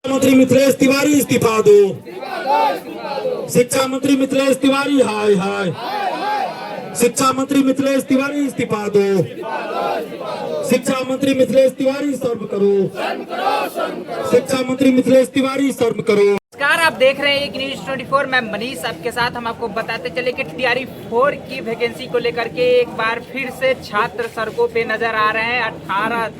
मंत्री मिथिलेश तिवारी इस्तीफा दो। शिक्षा मंत्री मिथिलेश तिवारी हाय हाय। शिक्षा मंत्री मिथिलेश तिवारी इस्तीफा दो। शिक्षा मंत्री मिथिलेश तिवारी शर्म करो। शिक्षा मंत्री मिथिलेश तिवारी शर्म करो। नमस्कार, आप देख रहे हैं एक न्यूज 24। मैं मनीष आपके साथ। हम आपको बताते चले कि टीआरई 4 की वैकेंसी को लेकर के एक बार फिर से छात्र सड़कों पे नजर आ रहे हैं। 18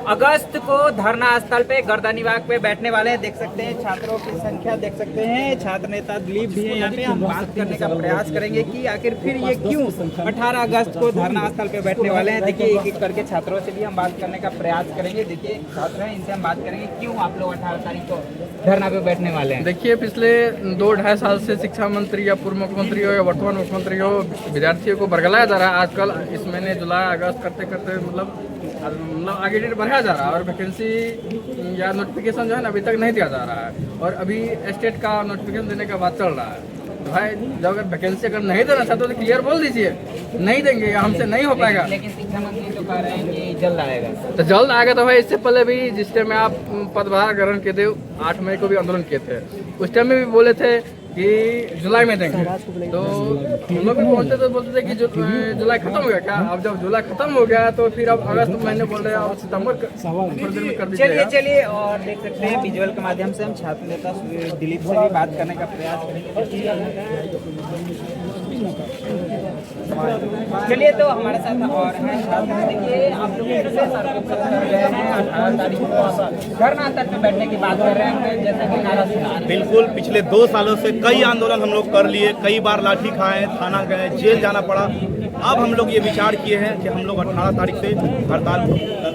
अगस्त को धरना स्थल पे गर्दनीबाग पे बैठने वाले हैं। देख सकते हैं छात्रों की संख्या देख सकते हैं। छात्र नेता दिलीप भी है यहाँ पे। हम बात करने का प्रयास करेंगे कि आखिर फिर ये क्यों 18 अगस्त को धरना स्थल पे बैठने वाले हैं। देखिए एक एक करके छात्रों से भी हम बात करने का प्रयास करेंगे। देखिए छात्र हैं, इनसे हम बात करेंगे क्यों आप लोग 18 तारीख को धरना पे बैठने वाले हैं। देखिए पिछले 2-2.5 साल से शिक्षा मंत्री या पूर्व मुख्यमंत्री हो या वर्तमान मुख्यमंत्री हो, विद्यार्थियों को बरगलाया जा रहा है। आजकल इस महीने जुलाई अगस्त करते करते मतलब आगे डेट बढ़ाया जा रहा है और वैकेंसी या नोटिफिकेशन जो है ना अभी तक नहीं दिया जा रहा है। और अभी स्टेट का नोटिफिकेशन देने का बात चल रहा है। तो भाई जब अगर वैकेंसी अगर नहीं देना चाहते तो क्लियर बोल दीजिए, नहीं देंगे, हमसे नहीं हो पाएगा। लेकिन शिक्षा मंत्री तो कह रहे हैं कि जल्द आएगा। तो जल्द आएगा तो भाई इससे पहले भी जिस टाइम में आप पदभार ग्रहण किए थे 8 मई को भी आंदोलन किए थे, उस टाइम में भी बोले थे कि जुलाई में देंगे। तो हम लोग भी पहुँचते तो बोलते थे कि जुलाई खत्म हो गया क्या। अब जब जुलाई खत्म हो गया तो फिर अब अगस्त महीने बोल रहे हैं और सितंबर में कर दीजिए। चलिए और देख सकते हैं विजुअल के माध्यम से हम छात्र नेता दिलीप से भी बात करने का प्रयास करेंगे। चलिए तो हमारे साथ और हैं छात्र। देखिए आप लोग फिर से सड़कों पर गए हैं। 18 तारीख को धरना स्थल पे बैठने की बात कर रहे हैं जैसा कि नारा सुना रहे हैं। बिल्कुल, पिछले 2 सालों से कई आंदोलन हम लोग कर लिए, कई बार लाठी खाए, थाना गए, जेल जाना पड़ा। अब हम लोग ये विचार किए हैं कि हम लोग 18 तारीख से हड़ताल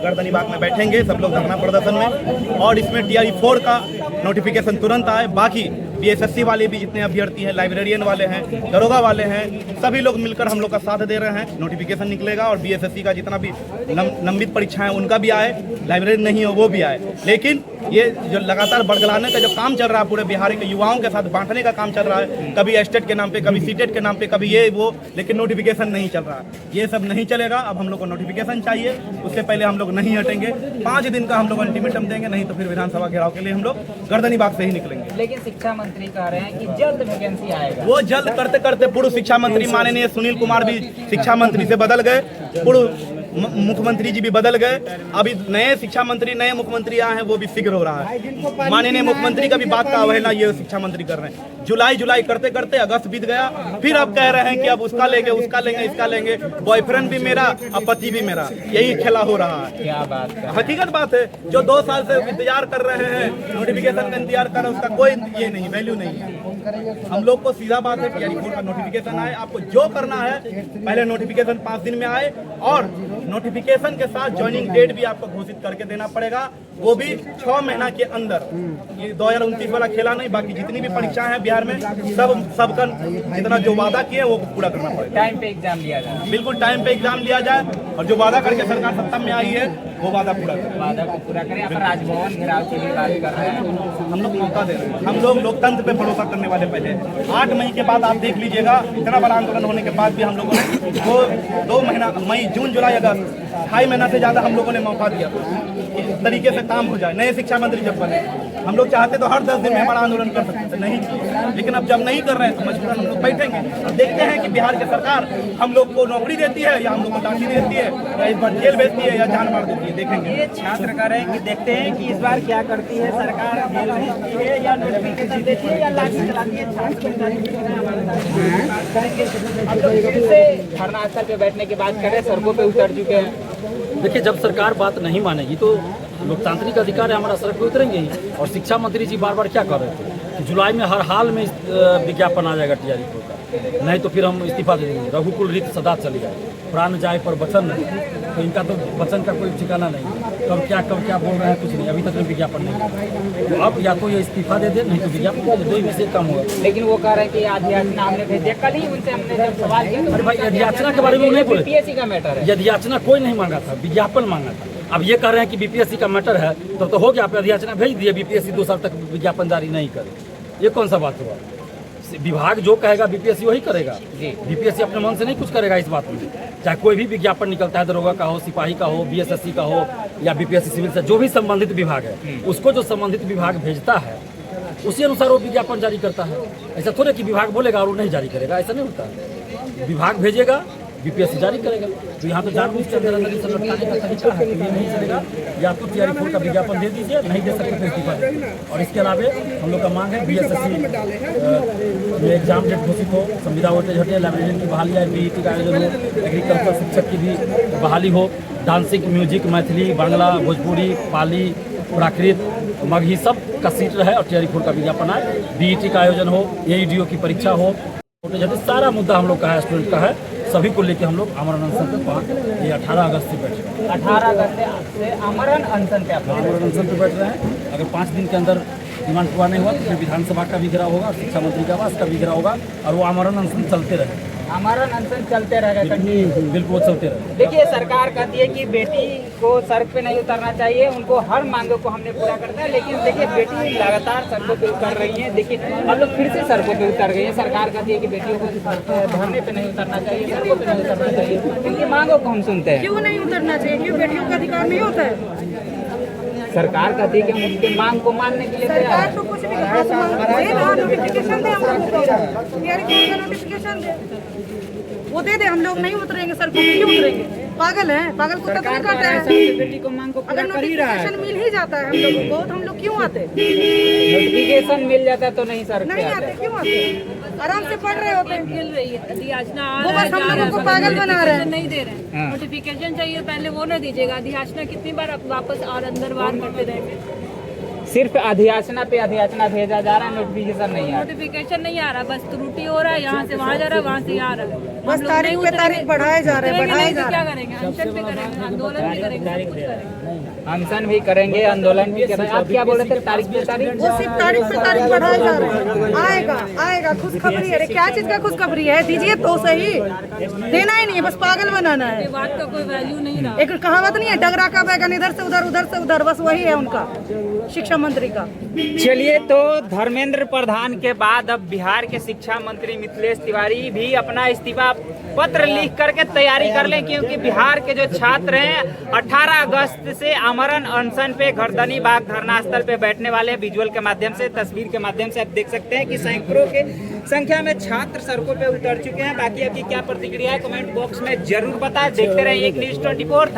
गर्दनीबाग में बैठेंगे, सब लोग धरना प्रदर्शन में। और इसमें टीआरई 4 का नोटिफिकेशन तुरंत आए। बाकी बीएसएससी वाले भी जितने अभ्यर्थी हैं, लाइब्रेरियन वाले हैं, दरोगा वाले हैं, सभी लोग मिलकर हम लोग का साथ दे रहे हैं। नोटिफिकेशन निकलेगा और बीएसएससी का जितना भी लंबित परीक्षाएं उनका भी आए, लाइब्रेरी नहीं हो वो भी आए। लेकिन ये जो लगातार बरगलाने का जो काम चल रहा है पूरे बिहार के युवाओं के साथ बांटने का काम चल रहा है, कभी एस्टेट के नाम पे, कभी सीटेट के नाम पे, कभी ये वो, लेकिन नोटिफिकेशन नहीं चल रहा है। ये सब नहीं चलेगा। अब हम लोग को नोटिफिकेशन चाहिए, उससे पहले हम लोग नहीं हटेंगे। 5 दिन का हम लोग अल्टीमेटम देंगे, नहीं तो फिर विधानसभा घेराव के लिए हम लोग गर्दनीबाग से ही निकलेंगे। लेकिन शिक्षा मंत्री कह रहे हैं कि जल्द वैकेंसी आएगा। वो जल्द करते करते पूर्व शिक्षा मंत्री माननीय सुनील कुमार भी शिक्षा मंत्री से बदल गए, पूर्व मुख्यमंत्री जी भी बदल गए। अभी नए शिक्षा मंत्री, नए मुख्यमंत्री आए हैं, वो भी शीघ्र हो रहा है। माननीय मुख्यमंत्री का भी बात का अवहेलना ये शिक्षा मंत्री कर रहे हैं। जुलाई करते करते अगस्त बीत गया, फिर अब कह रहे हैं कि अब उसका लेंगे, उसका लेंगे, इसका लेंगे। बॉयफ्रेंड भी मेरा, अब पति भी मेरा, यही खेला हो रहा है। क्या बात है, हकीकत बात है। जो 2 साल से इंतजार कर रहे हैं, नोटिफिकेशन का इंतजार कर रहे हैं, उसका कोई ये नहीं, वैल्यू नहीं है। हम लोग को सीधा बात है टीआरई 4 का नोटिफिकेशन आए। आपको जो करना है पहले नोटिफिकेशन 5 दिन में आए और नोटिफिकेशन के साथ ज्वाइनिंग डेट भी आपको घोषित करके देना पड़ेगा, वो भी 6 महीना के अंदर। ये 2029 वाला खेला नहीं, बाकी जितनी भी परीक्षाएं हैं बिहार में सबका जितना जो वादा किए वो पूरा करना पड़ेगा। टाइम पे एग्जाम लिया जाए। बिल्कुल टाइम पे एग्जाम लिया जाए और जो वादा करके सरकार सत्ता में आई है वो वादा पूरा करें। वादा को पूरा करें। आप राजभवन घेराव की भी बात कर रहे हैं। हम लोग मौका दे रहे हैं। हम लोग लोकतंत्र पे भरोसा करने वाले पहले 8 मई के बाद आप देख लीजिएगा, इतना बड़ा आंदोलन होने के बाद भी हम लोगों ने 2 महीना, मई, जून, जुलाई, अगस्त, 2.5 महीना से ज्यादा हम लोगों ने मौका दिया इस तरीके से काम हो जाए। नए शिक्षा मंत्री जब बने, हम लोग चाहते तो हर 10 दिन में बड़ा आंदोलन कर सकते, नहीं किए। लेकिन अब जब नहीं कर रहे हैं तो मजबूरन हम लोग बैठेंगे और देखते हैं कि बिहार की सरकार हम लोग को नौकरी देती है या हम लोग को लाठी देती है या इस बार जेल भेजती है या जान मार देती है। देखेंगे। ये छात्र कह रहे हैं कि देखते हैं कि इस बार क्या करती है सरकार, जेल भेजती है या नोटिफिकेशन देती है या लाठी चलाती है। छात्र अब लोग फिर से धरना स्थल पे बैठने की बात कर रहे हैं, सड़कों पे उतर चुके हैं। देखिए, जब सरकार बात नहीं मानेगी तो लोकतांत्रिक अधिकार है हमारा, सड़क पे उतरेंगे ही। और शिक्षा मंत्री जी बार बार क्या कर रहे थे कि जुलाई में हर हाल में विज्ञापन आ जाएगा टीआरई 4 का, नहीं तो फिर हम इस्तीफा दे देंगे। रघुकुल रीत सदा चली जाए, प्राण जाए पर वचन नहीं। तो इनका तो वचन का कोई ठिकाना नहीं। कब क्या बोल रहे हैं कुछ नहीं, अभी तक विज्ञापन नहीं। तो अब या तो ये इस्तीफा दे दे, नहीं तो विज्ञापन दे दे, 2 ही से कम होगा। लेकिन वो कह रहे हैं कि याचना हमने भेजे। कल ही उनसे हमने जब सवाल किया तो अरे भाई, याचना के बारे में नहीं बोले। बीपीएससी का मैटर है। यदि याचना कोई नहीं मांगा था, विज्ञापन मांगा था। अब ये कह रहे हैं कि बीपीएससी का मैटर है, तब तो हो गया, आप याचना भेज दिए, बीपीएससी 2 साल तक विज्ञापन जारी नहीं करे। ये कौन सा बात हुआ। विभाग जो कहेगा बीपीएससी वही करेगा। बीपीएससी अपने मन से नहीं कुछ करेगा इस बात में। चाहे कोई भी विज्ञापन निकलता है, दरोगा का हो, सिपाही का हो, बीएसएससी का हो या बीपीएससी सिविल से, जो भी संबंधित विभाग है उसको जो संबंधित विभाग भेजता है उसी अनुसार वो विज्ञापन जारी करता है। ऐसा थोड़े कि विभाग बोलेगा और वो नहीं जारी करेगा, ऐसा नहीं होता है। विभाग भेजेगा, बीपीएससी जारी करेगा। तो यहाँ तो जानबूझ के अंदर अंदर इसे लटकाने का तरीका है कि ये नहीं चलेगा, या तो टीआरई 4 का विज्ञापन दे दीजिए, नहीं दे सकते तो इस्तीफा दे दीजिए। और इसके अलावा हम लोग का मांग है बीएसएससी में एग्जाम डेट घोषित हो, संविदा वोटेज हटे, लाइब्रेरियन की बहाली है, बीईटी का आयोजन हो, एग्रीकल्चर शिक्षक की भी बहाली हो, डांसिंग, म्यूजिक, मैथिली, बांग्ला, भोजपुरी, पाली, प्राकृत, मगही सब का सीट रहे और टीआरई 4 का विज्ञापन आए, बीईटी का आयोजन हो, एईडीओ की परीक्षा हो, सारा मुद्दा हम लोग का है, स्टूडेंट का है। सभी को लेके हम लोग आमरण अनशन पे 18 अगस्त से बैठ रहे हैं। 18 अगस्त से आमरण अनशन पे आमरण अनशन पे बैठ रहे हैं। अगर 5 दिन के अंदर डिमांड पूरा नहीं हुआ तो फिर विधानसभा का भी घेराव होगा, शिक्षा मंत्री का आवास का भी घेराव होगा और वो आमरण अनशन चलते रहे। आमरण अनशन चलते रहेगा, बिल्कुल चलते रहे। देखिए सरकार कहती है कि बेटी को सड़क पे नहीं उतरना चाहिए, उनको हर मांगों को हमने पूरा करता है, लेकिन देखिए बेटी लगातार सड़कों पे उतर रही है। देखिए हम लोग फिर से सड़कों पे उतर गई है। सरकार कहती है कि बेटियों को धरने पे नहीं उतरना चाहिए, सड़कों पे नहीं उतरना चाहिए। इनकी मांगों को हम सुनते हैं। क्यों नहीं उतरना चाहिए? क्यों बेटियों का अधिकार नहीं होता है? सरकार कहती है कि हम उनकी मांग को मानने के लिए सरकार तो कुछ भी नोटिफिकेशन दे, हम नोटिफिकेशन दे, वो दे दे। हम लोग नहीं उतरेंगे सड़कों पे, क्यों उतरेंगे? पागल है, पागल को तक नहीं करता है। बेटी को मांग को अगर नोटिफिकेशन मिल ही जाता है हम लोगों को तो हम लोग क्यों आते? नोटिफिकेशन मिल जाता तो नहीं सर नहीं आते, क्यों आते? आराम से पढ़ रहे होते हैं। मिल रही है अधियाचना, वो बस हम लोगों को पागल बना रहे हैं। नहीं दे रहे हैं। नोटिफिकेशन चाहिए पहले, वो नहीं दीजिएगा। अधियाचना कितनी बार आप वापस और अंदर बाहर करते रहेंगे? सिर्फ अधियाचना पे अधियाचना भेजा जा रहा है, नोटिफिकेशन नहीं आ रहा। नोटिफिकेशन नहीं आ रहा, बस त्रुटि हो रहा है, यहाँ से वहाँ जा रहा है, वहाँ से यहाँ आ रहा है। बस तारीख पे तारीख बढ़ाए जा रहे हैं, बढ़ाए जा क्या रहे करेंगे? अनशन भी करेंगे, आंदोलन भी करेंगे, सब कुछ करेंगे। अनशन भी करेंगे, आंदोलन भी करेंगे। आप क्या बोल रहे थे? तारीख पे तारीख? वो सिर्फ तारीख पे तारीख बढ़ाए जा रहे हैं। आएगा आएगा, खुशखबरी है। अरे क्या चीज का खुशखबरी है? दीजिए तो सही, देना ही नहीं है, बस पागल बनाना है। बात का कोई वैल्यू नहीं रहा। एक कहावत नहीं है, डगरा का बैगन इधर से उधर, उधर से उधर, बस वही है उनका शिक्षा मंत्री का। चलिए, तो धर्मेंद्र प्रधान के बाद अब बिहार के शिक्षा मंत्री मिथिलेश तिवारी भी अपना इस्तीफा पत्र लिख करके तैयारी कर लें, क्योंकि बिहार के जो छात्र हैं 18 अगस्त से आमरण अनशन पे गर्दनी बाग धरना स्थल पे बैठने वाले। विजुअल के माध्यम से, तस्वीर के माध्यम से आप देख सकते हैं कि सैकड़ों के संख्या में छात्र सड़कों पे उतर चुके हैं। बाकी आपकी क्या प्रतिक्रिया है कमेंट बॉक्स में जरूर बताएं। देखते रहिए न्यूज़ 24।